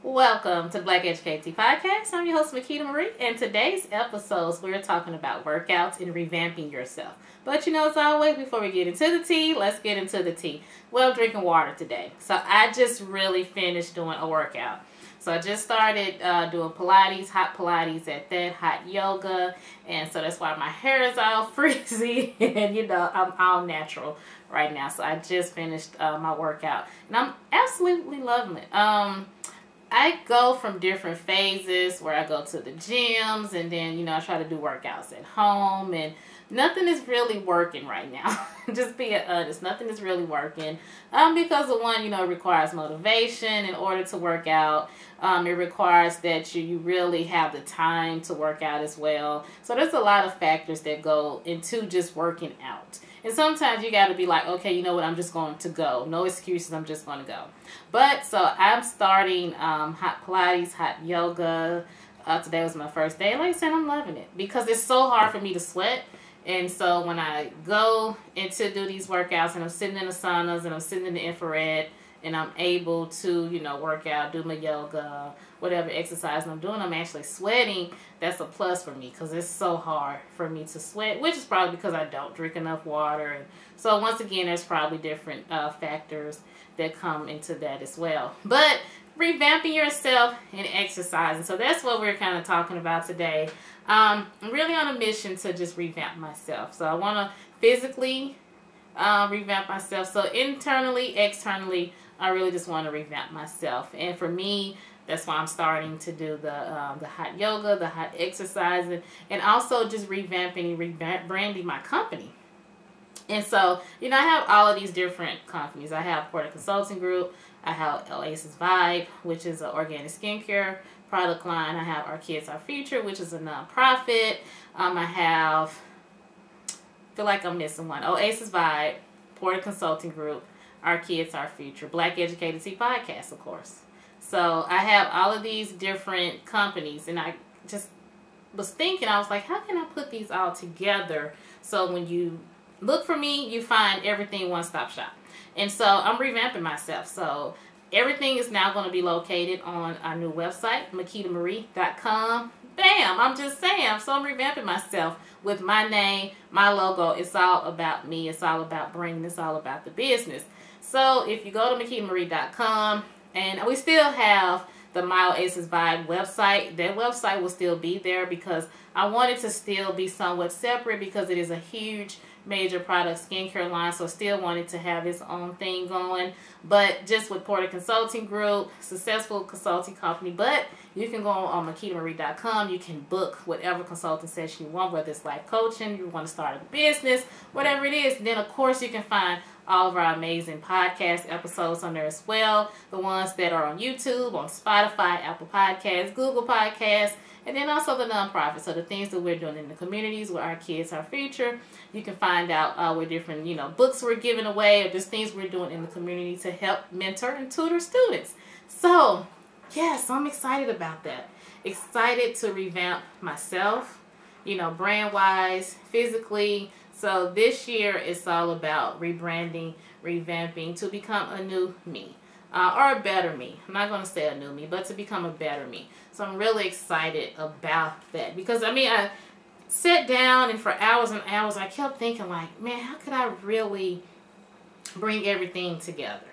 Welcome to the Black Educated Podcast. I'm your host, Makeda Marie, and today's episodes we're talking about workouts and revamping yourself. But as always, before we get into the tea, let's get into the tea. Well, I'm drinking water today. So I just really finished doing a workout. So I just started doing Pilates, hot Pilates at that, hot yoga, and so that's why my hair is all frizzy, and I'm all natural right now. So I just finished my workout, and I'm absolutely loving it. I go from different phases where I go to the gyms and then, I try to do workouts at home, and nothing is really working right now. Just being honest, nothing is really working because of one, it requires motivation in order to work out. It requires that you really have the time to work out as well. So there's a lot of factors that go into just working out. And sometimes you got to be like, okay, you know what, I'm just going to go. No excuses, I'm just going to go. But so I'm starting hot Pilates, hot yoga. Today was my first day. Like I said, I'm loving it because it's so hard for me to sweat. And so when I go into do these workouts and I'm sitting in the saunas and I'm sitting in the infrared and I'm able to, work out, do my yoga, whatever exercise I'm doing, I'm actually sweating. That's a plus for me because it's so hard for me to sweat, which is probably because I don't drink enough water. And so once again, there's probably different factors that come into that as well. But revamping yourself and exercising. So that's what we're kind of talking about today. I'm really on a mission to just revamp myself. So I want to physically revamp myself. So internally, externally, I really just want to revamp myself. And for me, that's why I'm starting to do the hot yoga, the hot exercising, and also just revamping and rebranding my company. And so, I have all of these different companies. I have Porter Consulting Group. I have Oasis Vibe, which is an organic skincare product line. I have Our Kids, Our Future, which is a nonprofit. I feel like I'm missing one. Oasis Vibe, Porter Consulting Group, Our Kids, Our Future, Black Educated Tea Podcast, of course. So I have all of these different companies, and I just was thinking, I was like, how can I put these all together so when you look for me, you find everything one-stop shop. And so I'm revamping myself. So everything is now going to be located on our new website, makedamarie.com. Bam! I'm just saying. So I'm revamping myself with my name, my logo. It's all about me. It's all about bringing. It's all about the business. So if you go to makedamarie.com, and we still have the My Oasis Vibe website. That website will still be there because I want it to still be somewhat separate because it is a huge major product skincare line, so still wanted to have its own thing going. But just with Porter Consulting Group, successful consulting company, but you can go on makedamarie.com. You can book whatever consulting session you want, whether it's life coaching, you want to start a business, whatever it is. And then of course you can find all of our amazing podcast episodes on there as well. The ones that are on YouTube, on Spotify, Apple Podcasts, Google Podcasts, and then also the nonprofit. So the things that we're doing in the communities with Our Kids, Our Future. You can find out what different, books we're giving away or just things we're doing in the community to help mentor and tutor students. So, yes, I'm excited about that. Excited to revamp myself, brand-wise, physically. So this year it's all about rebranding, revamping to become a new me. Or a better me. I'm not going to say a new me, but to become a better me. So I'm really excited about that. Because, I sat down and for hours and hours I kept thinking like, man, how could I really bring everything together?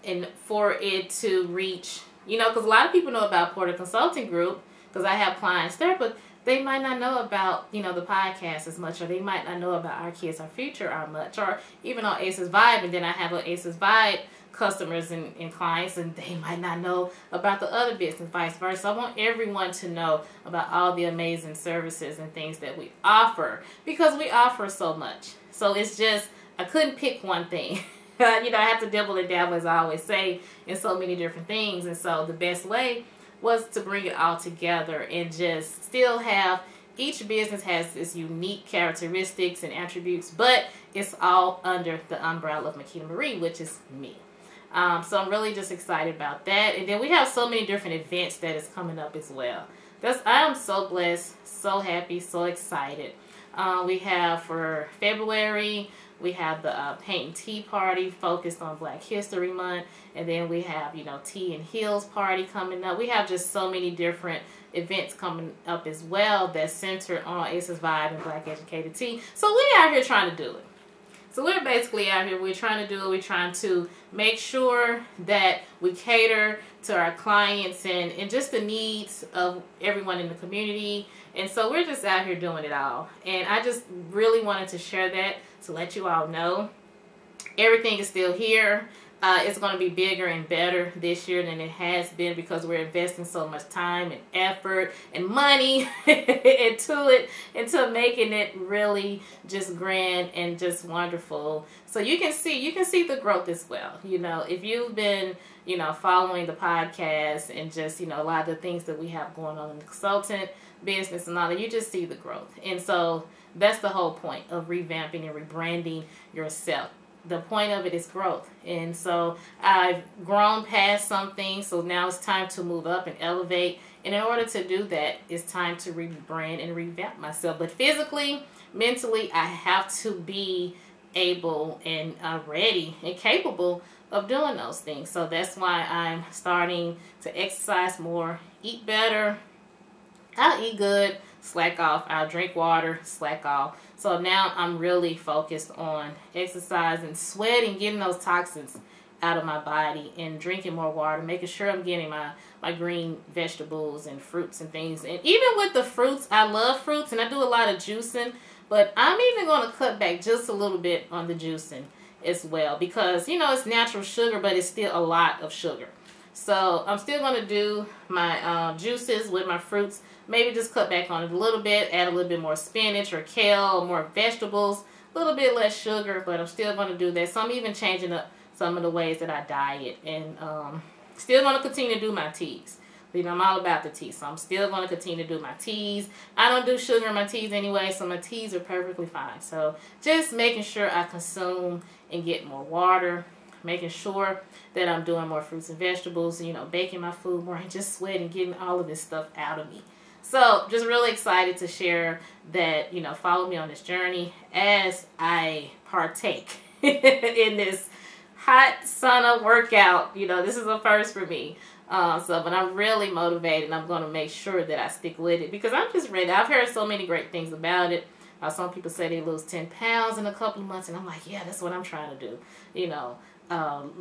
And for it to reach, because a lot of people know about Porter Consulting Group because I have clients there, but they might not know about, the podcast as much, or they might not know about Our Kids, Our Future as much, or even on Oasis Vibe, and then I have an Oasis Vibe customers and clients, and they might not know about the other business, vice versa. I want everyone to know about all the amazing services and things that we offer because we offer so much. So it's just, I couldn't pick one thing. I have to dabble and dabble, as I always say, in so many different things. And so the best way was to bring it all together and just still have each business has its unique characteristics and attributes, but it's all under the umbrella of Makeda Marie, which is me. So I'm really just excited about that. And then we have so many different events that is coming up as well. I am so blessed, so happy, so excited. We have for February, We have the paint and tea party focused on Black History Month. And then we have, you know, tea and heels party coming up. We have just so many different events coming up as well that's centered on Aces Vibe and Black Educated Tea. So we out here trying to do it. So we're basically out here, we're trying to do it, we're trying to make sure that we cater to our clients and just the needs of everyone in the community. And so we're just out here doing it all. And I just really wanted to share that to let you all know everything is still here. It's going to be bigger and better this year than it has been because we're investing so much time and effort and money into it, into making it really just grand and just wonderful. So you can see the growth as well. You know, if you've been, you know, following the podcast and just, you know, a lot of the things that we have going on in the consultant business and all that, you just see the growth. And so that's the whole point of revamping and rebranding yourself. The point of it is growth. And so I've grown past some things, so now it's time to move up and elevate. And in order to do that, it's time to rebrand and revamp myself. But physically, mentally, I have to be able and ready and capable of doing those things. So that's why I'm starting to exercise more, eat better. I'll eat good, slack off. I'll drink water, slack off. So now I'm really focused on exercising, sweating, getting those toxins out of my body and drinking more water, making sure I'm getting my green vegetables and fruits and things. And even with the fruits, I love fruits and I do a lot of juicing, but I'm even going to cut back just a little bit on the juicing as well because, you know, it's natural sugar, but it's still a lot of sugar. So I'm still going to do my juices with my fruits. Maybe just cut back on it a little bit, add a little bit more spinach or kale or more vegetables, a little bit less sugar, but I'm still going to do that. So I'm even changing up some of the ways that I diet and still going to continue to do my teas. You know, I'm all about the tea, so I'm still going to continue to do my teas. I don't do sugar in my teas anyway, so my teas are perfectly fine. So just making sure I consume and get more water, making sure that I'm doing more fruits and vegetables, you know, baking my food more and just sweating, getting all of this stuff out of me. So just really excited to share that, you know, follow me on this journey as I partake in this hot sauna workout. You know, this is a first for me. But I'm really motivated and I'm going to make sure that I stick with it because I'm just ready. I've heard so many great things about it. Some people say they lose 10 pounds in a couple of months and I'm like, yeah, that's what I'm trying to do, you know. Because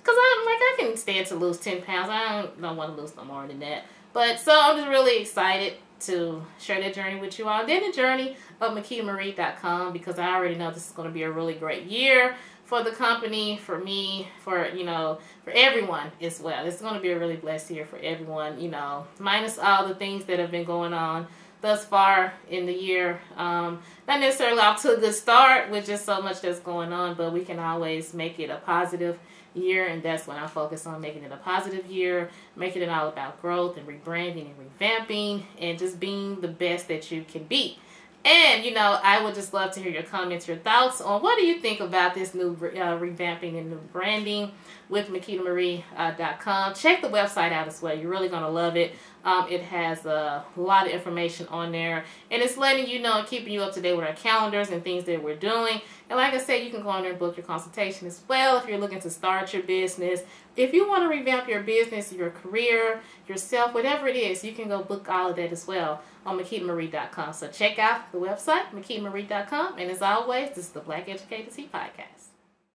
I'm like, I can stand to lose 10 pounds. I don't want to lose no more than that. But so I'm just really excited to share that journey with you all. Then the journey of MakedaMarie.com because I already know this is going to be a really great year for the company, for me, for, you know, for everyone as well. It's going to be a really blessed year for everyone, you know, minus all the things that have been going on thus far in the year. Not necessarily off to a good start with just so much that's going on, but we can always make it a positive year, and that's when I focus on making it a positive year, making it all about growth and rebranding and revamping and just being the best that you can be. And, you know, I would just love to hear your comments, your thoughts on what do you think about this new revamping and new branding with MakedaMarie.com. Check the website out as well. You're really going to love it. It has a lot of information on there. And it's letting you know and keeping you up to date with our calendars and things that we're doing. And like I said, you can go on there and book your consultation as well if you're looking to start your business. If you want to revamp your business, your career, yourself, whatever it is, you can go book all of that as well on MakedaMarie.com. So check out the website, MakedaMarie.com. And as always, this is the Black Educated Tea Podcast.